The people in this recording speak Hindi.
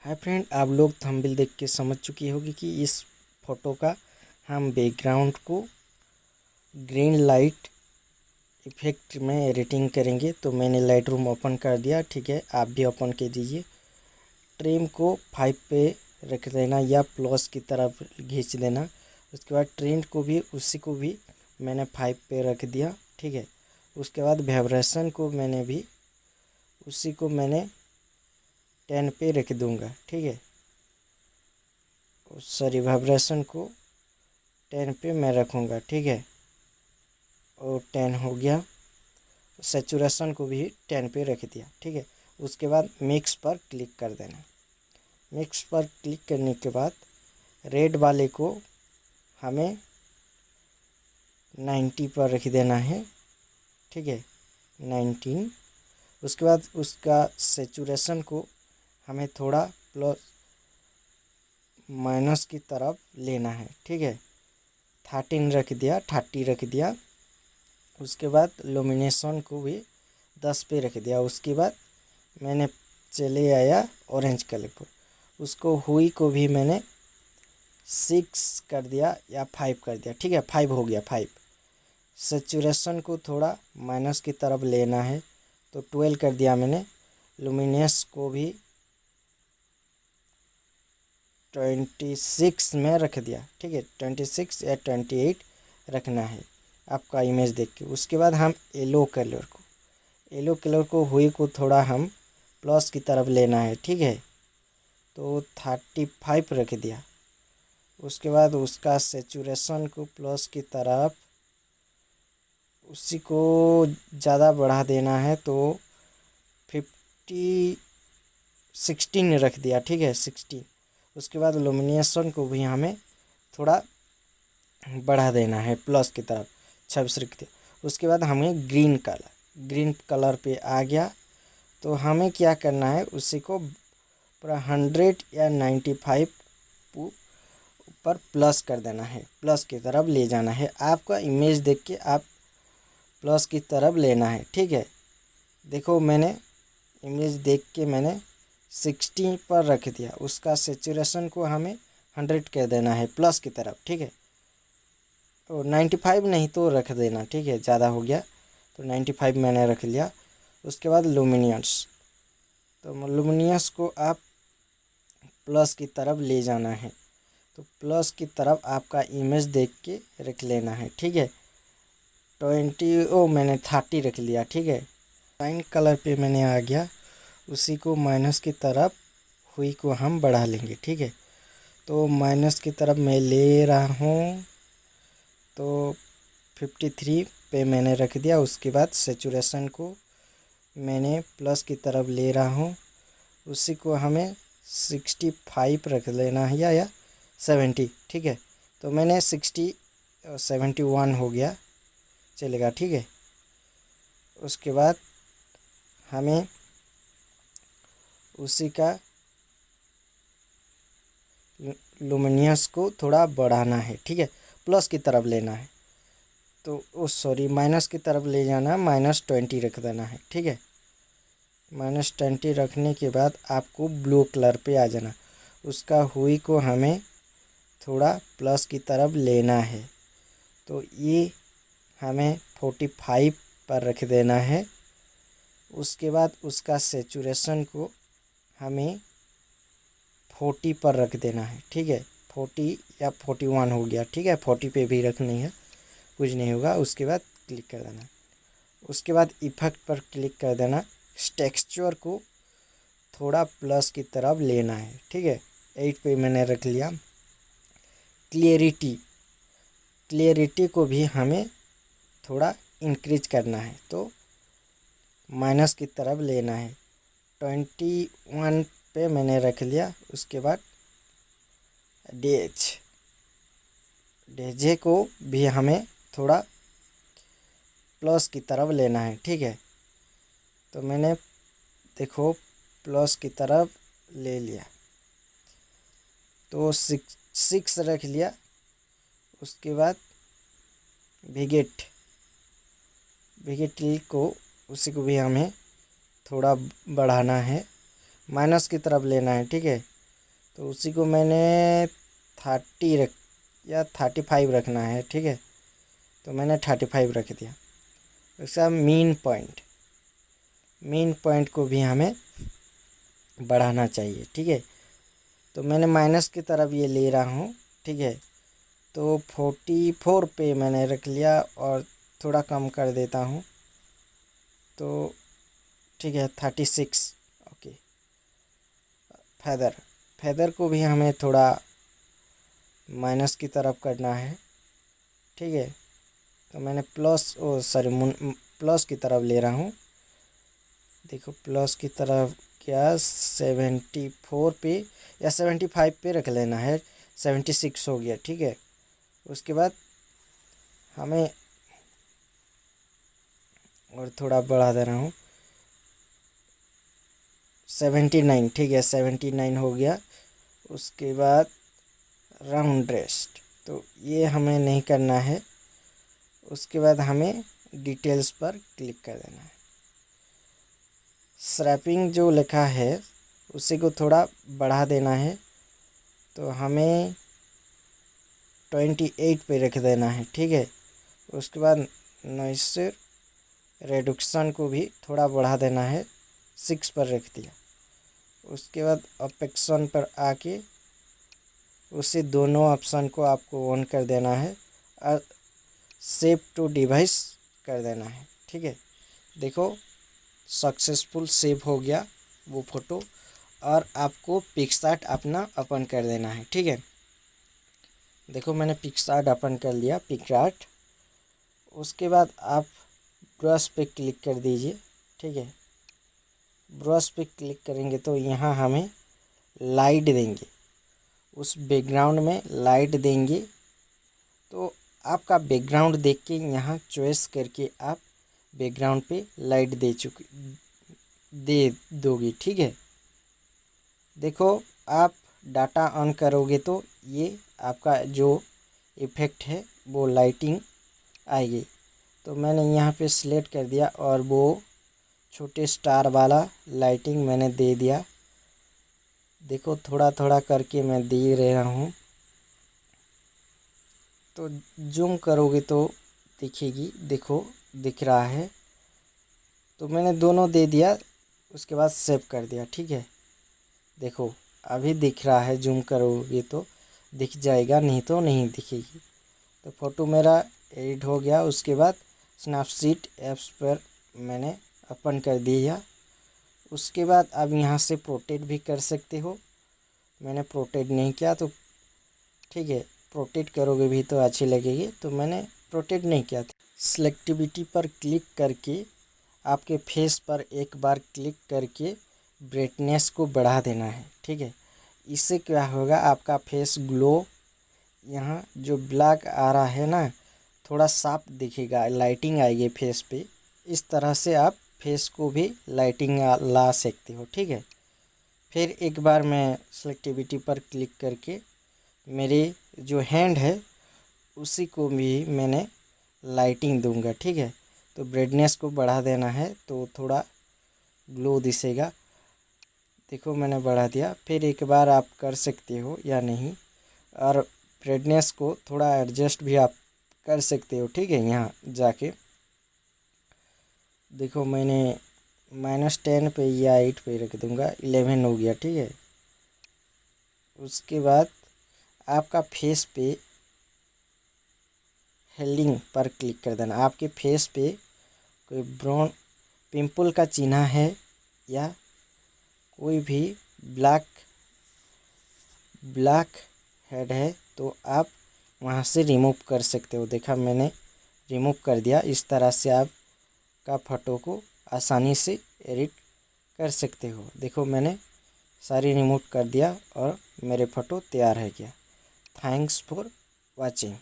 हाय फ्रेंड, आप लोग थंबनेल देख के समझ चुकी होगी कि इस फोटो का हम बैकग्राउंड को ग्रीन लाइट इफेक्ट में एडिटिंग करेंगे। तो मैंने लाइट रूम ओपन कर दिया। ठीक है, आप भी ओपन कर दीजिए। ट्रिम को 5 पे रख देना या प्लस की तरफ खींच देना। उसके बाद ट्रेंड को भी उसी को भी मैंने 5 पे रख दिया। ठीक है, उसके बाद वाइब्रेशन को मैंने भी उसी को मैंने 10 पे रख दूंगा। ठीक है, सॉरी, वाइब्रेशन को 10 पे मैं रखूँगा। ठीक है, और 10 हो गया। सैचुरेशन को भी 10 पे रख दिया। ठीक है, उसके बाद मिक्स पर क्लिक कर देना। मिक्स पर क्लिक करने के बाद रेड वाले को हमें 90 पर रख देना है। ठीक है, 19। उसके बाद उसका सैचुरेशन को हमें थोड़ा प्लस माइनस की तरफ लेना है। ठीक है, 13 रख दिया, 30 रख दिया। उसके बाद लुमिनेशन को भी 10 पे रख दिया। उसके बाद मैंने चले आया ऑरेंज कलर को, उसको हुई को भी मैंने 6 कर दिया या 5 कर दिया। ठीक है, 5 हो गया। 5 सैचुरेशन को थोड़ा माइनस की तरफ लेना है तो 12 कर दिया मैंने। लुमिनेस को भी 26 में रख दिया। ठीक है, 26 या 28 रखना है आपका इमेज देख के। उसके बाद हम येलो कलर को हुई को थोड़ा हम प्लस की तरफ लेना है। ठीक है, तो 35 रख दिया। उसके बाद उसका सैचुरेशन को प्लस की तरफ उसी को ज़्यादा बढ़ा देना है तो 16 रख दिया। ठीक है, 16। उसके बाद लुमिनेशन को भी हमें थोड़ा बढ़ा देना है प्लस की तरफ, 26 रख दिया। उसके बाद हमें ग्रीन कलर पे आ गया तो हमें क्या करना है, उसी को पूरा 100 या 95 ऊपर प्लस कर देना है, प्लस की तरफ ले जाना है। आपका इमेज देख के आप प्लस की तरफ लेना है। ठीक है, देखो मैंने इमेज देख के मैंने 60 पर रख दिया। उसका सैचुरेशन को हमें 100 कर देना है प्लस की तरफ। ठीक है, और 95 नहीं तो रख देना। ठीक है, ज़्यादा हो गया तो 95 मैंने रख लिया। उसके बाद लुमिनियस, तो लुमिनियस को आप प्लस की तरफ ले जाना है तो प्लस की तरफ आपका इमेज देख के रख लेना है। ठीक है, 20 मैंने 30 रख लिया। ठीक है, लाइन कलर पे मैंने आ गया, उसी को माइनस की तरफ हुई को हम बढ़ा लेंगे। ठीक है, तो माइनस की तरफ मैं ले रहा हूँ तो 53 पे मैंने रख दिया। उसके बाद सैचुरेशन को मैंने प्लस की तरफ ले रहा हूँ, उसी को हमें 65 रख लेना है या 70। ठीक है, तो मैंने 71 हो गया, चलेगा। ठीक है, उसके बाद हमें उसी का लुमिनियस को थोड़ा बढ़ाना है। ठीक है, प्लस की तरफ लेना है तो सॉरी, माइनस की तरफ ले जाना, -20 रख देना है। ठीक है, -20 रखने के बाद आपको ब्लू कलर पे आ जाना। उसका हुई को हमें थोड़ा प्लस की तरफ लेना है तो ये हमें 45 पर रख देना है। उसके बाद उसका सैचुरेशन को हमें 40 पर रख देना है। ठीक है, 40 या 41 हो गया। ठीक है, 40 पे भी रखनी है, कुछ नहीं होगा। उसके बाद क्लिक कर देना। उसके बाद इफेक्ट पर क्लिक कर देना। टेक्सचर को थोड़ा प्लस की तरफ लेना है। ठीक है, 8 पे मैंने रख लिया। क्लियरिटी को भी हमें थोड़ा इंक्रीज करना है तो माइनस की तरफ लेना है। 21 पे मैंने रख लिया। उसके बाद डेजे को भी हमें थोड़ा प्लस की तरफ लेना है। ठीक है, तो मैंने देखो प्लस की तरफ ले लिया तो 6 रख लिया। उसके बाद विगेट को उसी को भी हमें थोड़ा बढ़ाना है, माइनस की तरफ लेना है। ठीक है, तो उसी को मैंने 30 रख या 35 रखना है, ठीक है। तो मैंने 35 रख दिया। उसके बाद मेन पॉइंट को भी हमें बढ़ाना चाहिए, ठीक है। तो मैंने माइनस की तरफ ये ले रहा हूँ, ठीक है। तो 44 पे मैंने रख लिया और थोड़ा कम कर देता हूँ, तो ठीक है 36। ओके, फेदर को भी हमें थोड़ा माइनस की तरफ करना है, ठीक है। तो मैंने प्लस की तरफ ले रहा हूँ। देखो प्लस की तरफ क्या 74 पे या 75 पे रख लेना है। 76 हो गया, ठीक है। उसके बाद हमें और थोड़ा बढ़ा दे रहा हूँ 79, ठीक है 79 हो गया। उसके बाद राउंड रेस्ट, तो ये हमें नहीं करना है। उसके बाद हमें डिटेल्स पर क्लिक कर देना है। स्रैपिंग जो लिखा है उसी को थोड़ा बढ़ा देना है, तो हमें 28 पे रख देना है, ठीक है। उसके बाद नॉइस रिडक्शन को भी थोड़ा बढ़ा देना है, 6 पर रख दिया। उसके बाद अपेक्शन पर आके उसी दोनों ऑप्शन को आपको ऑन कर देना है और सेव टू डिवाइस कर देना है, ठीक है। देखो सक्सेसफुल सेव हो गया वो फ़ोटो, और आपको पिक्सआर्ट अपना ओपन कर देना है, ठीक है। देखो मैंने पिक्सआर्ट ओपन कर लिया, पिक्सआर्ट। उसके बाद आप ब्रश पे क्लिक कर दीजिए, ठीक है। ब्रश पे क्लिक करेंगे तो यहाँ हमें लाइट देंगे, उस बैकग्राउंड में लाइट देंगे। तो आपका बैकग्राउंड देख के यहाँ चॉइस करके आप बैकग्राउंड पे लाइट दे दोगे, ठीक है। देखो आप डाटा ऑन करोगे तो ये आपका जो इफ़ेक्ट है वो लाइटिंग आएगी। तो मैंने यहाँ पे सिलेक्ट कर दिया और वो छोटे स्टार वाला लाइटिंग मैंने दे दिया। देखो थोड़ा थोड़ा करके मैं दे रहा हूँ, तो जूम करोगे तो दिखेगी। देखो दिख रहा है, तो मैंने दोनों दे दिया। उसके बाद सेव कर दिया, ठीक है। देखो अभी दिख रहा है, जूम करोगे तो दिख जाएगा, नहीं तो नहीं दिखेगी। तो फ़ोटो मेरा एडिट हो गया। उसके बाद स्नैपसीड ऐप्स पर मैंने ओपन कर दिया। उसके बाद अब यहाँ से प्रोटेक्ट भी कर सकते हो। मैंने प्रोटेक्ट नहीं किया, तो ठीक है प्रोटेक्ट करोगे भी तो अच्छी लगेगी, तो मैंने प्रोटेक्ट नहीं किया था। सिलेक्टिविटी पर क्लिक करके आपके फेस पर एक बार क्लिक करके ब्राइटनेस को बढ़ा देना है, ठीक है। इससे क्या होगा, आपका फेस ग्लो, यहाँ जो ब्लैक आ रहा है ना, थोड़ा साफ दिखेगा, लाइटिंग आएगी फेस पे। इस तरह से आप फेस को भी लाइटिंग ला सकते हो, ठीक है। फिर एक बार मैं सेलेक्टिविटी पर क्लिक करके मेरे जो हैंड है उसी को भी मैंने लाइटिंग दूंगा, ठीक है। तो ब्राइटनेस को बढ़ा देना है तो थोड़ा ग्लो दिखेगा। देखो मैंने बढ़ा दिया। फिर एक बार आप कर सकते हो या नहीं, और ब्राइटनेस को थोड़ा एडजस्ट भी आप कर सकते हो, ठीक है। यहाँ जाके देखो मैंने -10 पे या 8 पे रख दूंगा, 11 हो गया, ठीक है। उसके बाद आपका फेस पे हेलिंग पर क्लिक कर देना। आपके फेस पे कोई ब्राउन पिंपल का चिन्ह है या कोई भी ब्लैक हेड है तो आप वहाँ से रिमूव कर सकते हो। देखा मैंने रिमूव कर दिया। इस तरह से आप का फ़ोटो को आसानी से एडिट कर सकते हो। देखो मैंने सारी रिमूव कर दिया और मेरे फ़ोटो तैयार है गया। Thanks for watching.